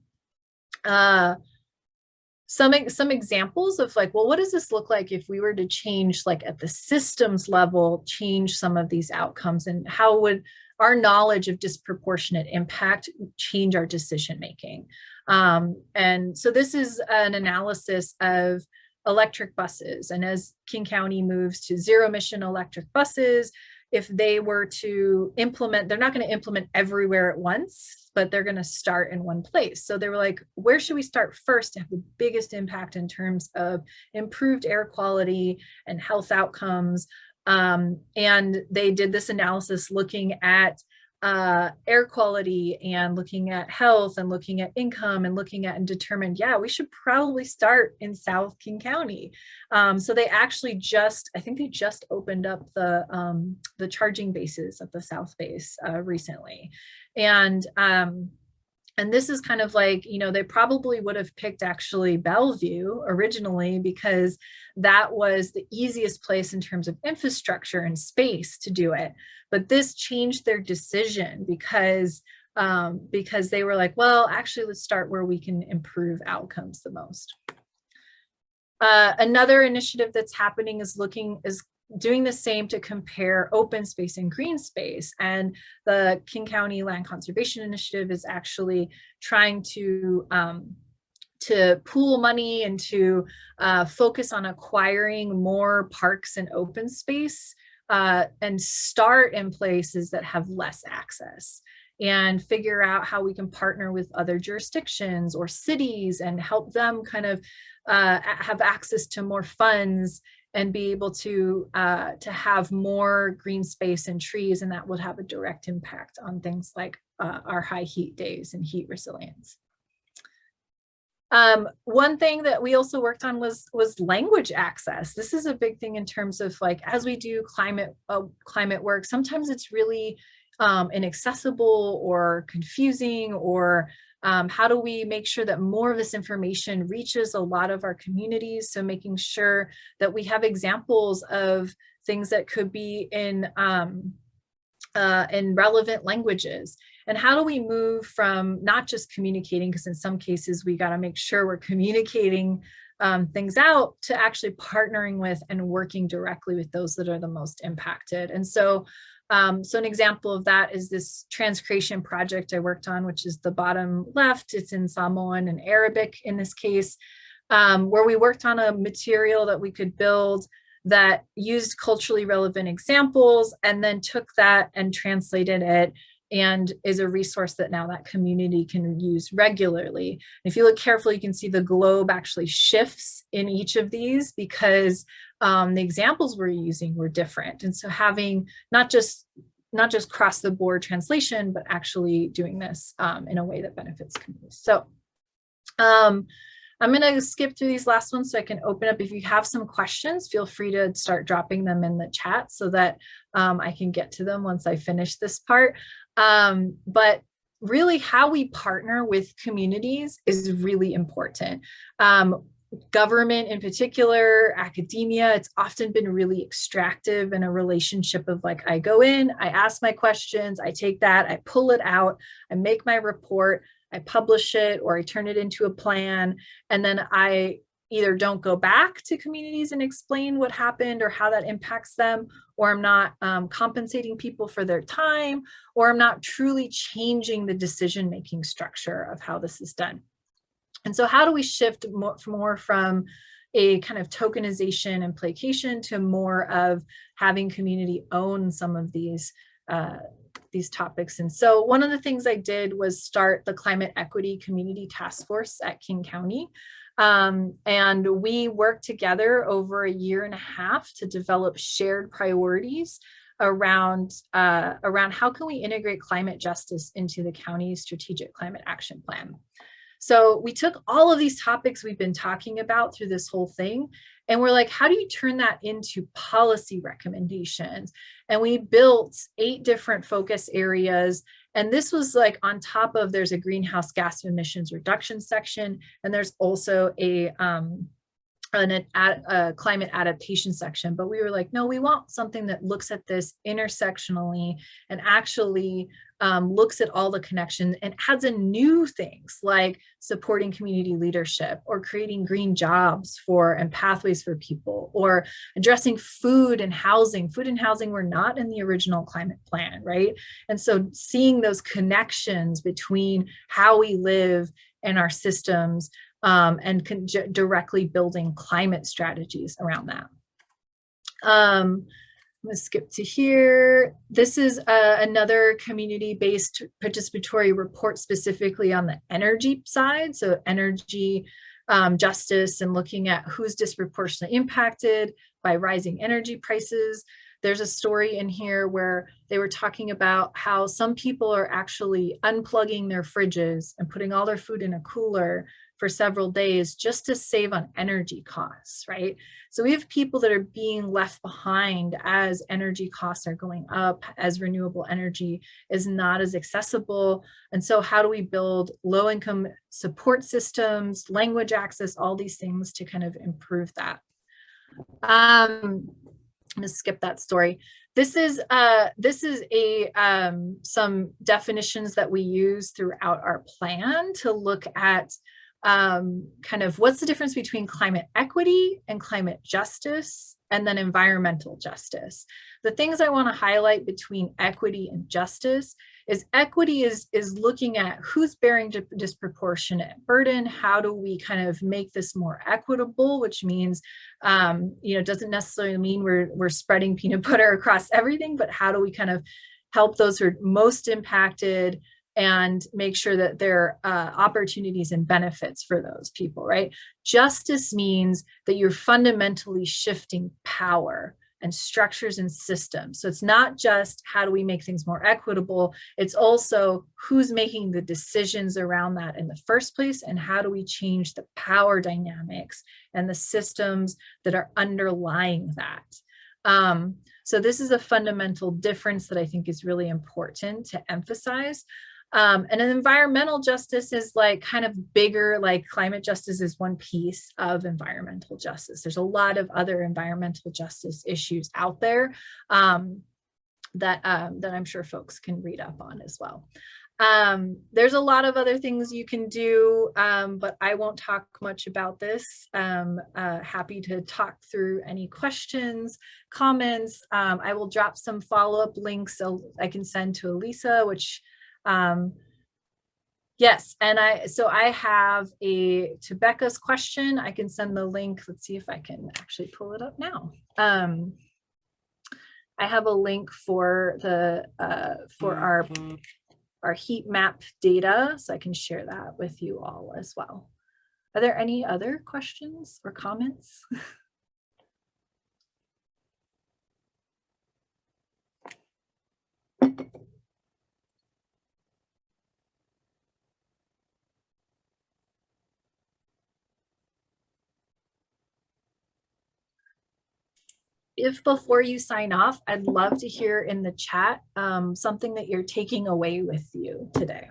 Some examples of like, well, what does this look like if we were to change, like at the systems level, change some of these outcomes, and how would our knowledge of disproportionate impact change our decision making? And so this is an analysis of electric buses, and as King County moves to zero emission electric buses, if they were to implement, they're not going to implement everywhere at once, but they're going to start in one place. So they were like, where should we start first to have the biggest impact in terms of improved air quality and health outcomes? And they did this analysis looking at air quality and looking at health and looking at income and looking at and determined, yeah, we should probably start in South King County. So they actually I think they just opened up the charging bases at the South base recently. And this is kind of like, you know, they probably would have picked actually Bellevue originally because that was the easiest place in terms of infrastructure and space to do it. But this changed their decision because they were like, well, actually, let's start where we can improve outcomes the most. Another initiative that's happening is doing the same to compare open space and green space. And the King County Land Conservation Initiative is actually trying to pool money and to focus on acquiring more parks and open space and start in places that have less access, and figure out how we can partner with other jurisdictions or cities and help them kind of have access to more funds and be able to have more green space and trees, and that would have a direct impact on things like our high heat days and heat resilience. One thing that we also worked on was language access. This is a big thing in terms of like, as we do climate work, sometimes it's really inaccessible or confusing, or how do we make sure that more of this information reaches a lot of our communities? So making sure that we have examples of things that could be in relevant languages. And how do we move from not just communicating, because in some cases we got to make sure we're communicating things out, to actually partnering with and working directly with those that are the most impacted. And so an example of that is this transcreation project I worked on, which is the bottom left. It's in Samoan and Arabic in this case, where we worked on a material that we could build that used culturally relevant examples and then took that and translated it, and is a resource that now that community can use regularly. And if you look carefully, you can see the globe actually shifts in each of these because the examples we're using were different. And so having not just cross the board translation, but actually doing this in a way that benefits communities. So I'm going to skip through these last ones so I can open up. If you have some questions, feel free to start dropping them in the chat so that I can get to them once I finish this part. But really how we partner with communities is really important. Government in particular, academia, it's often been really extractive in a relationship of like, I go in, I ask my questions, I take that, I pull it out, I make my report, I publish it, or I turn it into a plan, and then I either don't go back to communities and explain what happened or how that impacts them, or I'm not compensating people for their time, or I'm not truly changing the decision-making structure of how this is done. And so how do we shift more from a kind of tokenization and placation to more of having community own some of these topics? And so one of the things I did was start the Climate Equity Community Task Force at King County. And we worked together over a year and a half to develop shared priorities around how can we integrate climate justice into the county's strategic climate action plan. So we took all of these topics we've been talking about through this whole thing, and we're like, how do you turn that into policy recommendations? And we built 8 different focus areas. And this was like on top of, there's a greenhouse gas emissions reduction section, and there's also a climate adaptation section. But we were like, no, we want something that looks at this intersectionally and actually looks at all the connections and adds in new things like supporting community leadership, or creating green jobs and pathways for people, or addressing food and housing. Food and housing were not in the original climate plan, right? And so seeing those connections between how we live and our systems, and directly building climate strategies around that. I'm going to skip to here. This is another community-based participatory report specifically on the energy side. So energy justice, and looking at who's disproportionately impacted by rising energy prices. There's a story in here where they were talking about how some people are actually unplugging their fridges and putting all their food in a cooler for several days just to save on energy costs, right? So we have people that are being left behind as energy costs are going up, as renewable energy is not as accessible. And so how do we build low-income support systems, language access, all these things to kind of improve that? I'm gonna skip that story. This is some definitions that we use throughout our plan to look at kind of what's the difference between climate equity and climate justice, and then environmental justice. The things I want to highlight between equity and justice is equity is looking at who's bearing disproportionate burden. How do we kind of make this more equitable, which means, doesn't necessarily mean we're spreading peanut butter across everything, but how do we kind of help those who are most impacted and make sure that there are opportunities and benefits for those people, right? Justice means that you're fundamentally shifting power and structures and systems. So it's not just how do we make things more equitable, it's also who's making the decisions around that in the first place, and how do we change the power dynamics and the systems that are underlying that. So this is a fundamental difference that I think is really important to emphasize. And an environmental justice is like kind of bigger, like climate justice is one piece of environmental justice. There's a lot of other environmental justice issues out there that I'm sure folks can read up on as well. There's a lot of other things you can do, but I won't talk much about this. Happy to talk through any questions, comments. I will drop some follow-up links so I can send to Elisa, which yes, and I have to Becca's question, I can send the link. Let's see if I can actually pull it up now. I have a link for our heat map data, so I can share that with you all as well. Are there any other questions or comments? if before you sign off, I'd love to hear in the chat something that you're taking away with you today.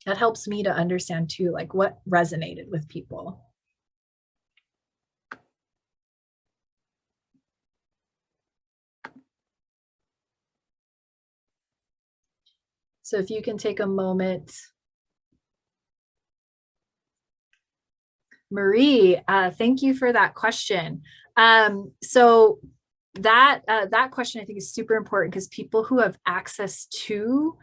That helps me to understand too, like what resonated with people. So if you can take a moment. Marie, thank you for that question. So that question I think is super important because people who have access to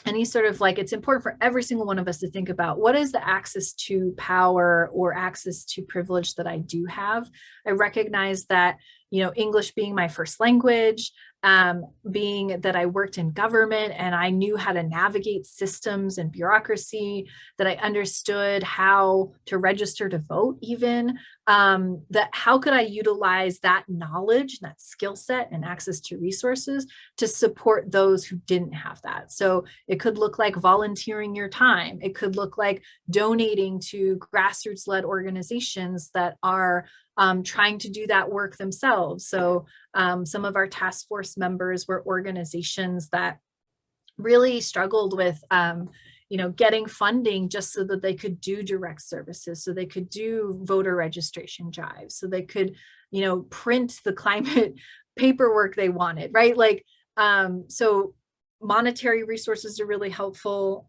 any sort of like, it's important for every single one of us to think about what is the access to power or access to privilege that I do have. I recognize that, you know, English being my first language, being that I worked in government and I knew how to navigate systems and bureaucracy, that I understood how to register to vote even, that how could I utilize that knowledge, that skill set and access to resources to support those who didn't have that. So it could look like volunteering your time. It could look like donating to grassroots-led organizations that are trying to do that work themselves. So some of our task force members were organizations that really struggled with you know, getting funding just so that they could do direct services, so they could do voter registration drives, so they could, you know, print the climate paperwork they wanted, right? Like, so monetary resources are really helpful.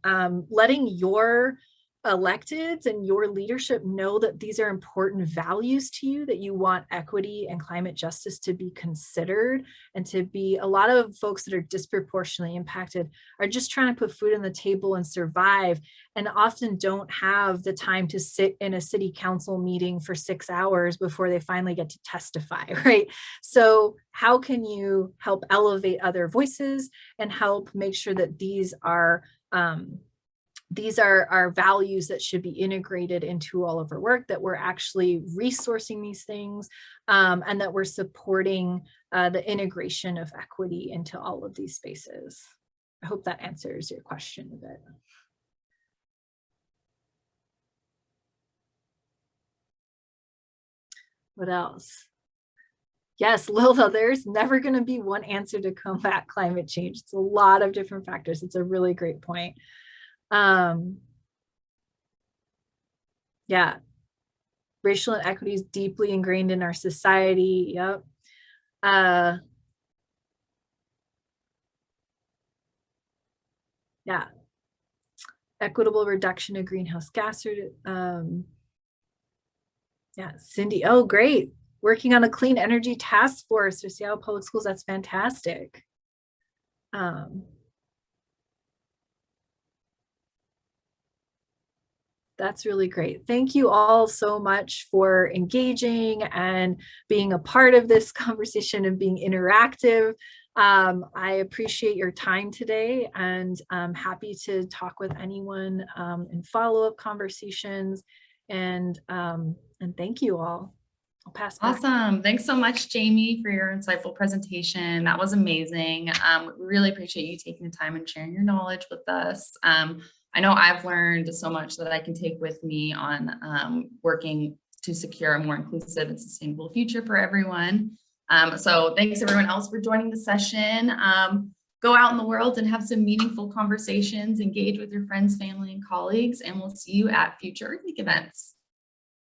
Letting your electeds and your leadership know that these are important values to you, that you want equity and climate justice to be considered and to be, a lot of folks that are disproportionately impacted are just trying to put food on the table and survive, and often don't have the time to sit in a city council meeting for 6 hours before they finally get to testify, right? So how can you help elevate other voices and help make sure that these are values that should be integrated into all of our work, that we're actually resourcing these things, and that we're supporting the integration of equity into all of these spaces. I hope that answers your question a bit. What else? Yes, Lilda, there's never going to be one answer to combat climate change. It's a lot of different factors. It's a really great point. Yeah, racial inequity is deeply ingrained in our society. Yep. Yeah, equitable reduction of greenhouse gas. Yeah, Cindy, oh great, working on a clean energy task force for Seattle Public Schools. That's fantastic. That's really great. Thank you all so much for engaging and being a part of this conversation and being interactive. I appreciate your time today, and I'm happy to talk with anyone in follow-up conversations. And thank you all. I'll pass back. Awesome. Thanks so much, Jamie, for your insightful presentation. That was amazing. We really appreciate you taking the time and sharing your knowledge with us. I know I've learned so much that I can take with me on working to secure a more inclusive and sustainable future for everyone. So thanks everyone else for joining the session. Go out in the world and have some meaningful conversations, engage with your friends, family, and colleagues, and we'll see you at future Earth Week events.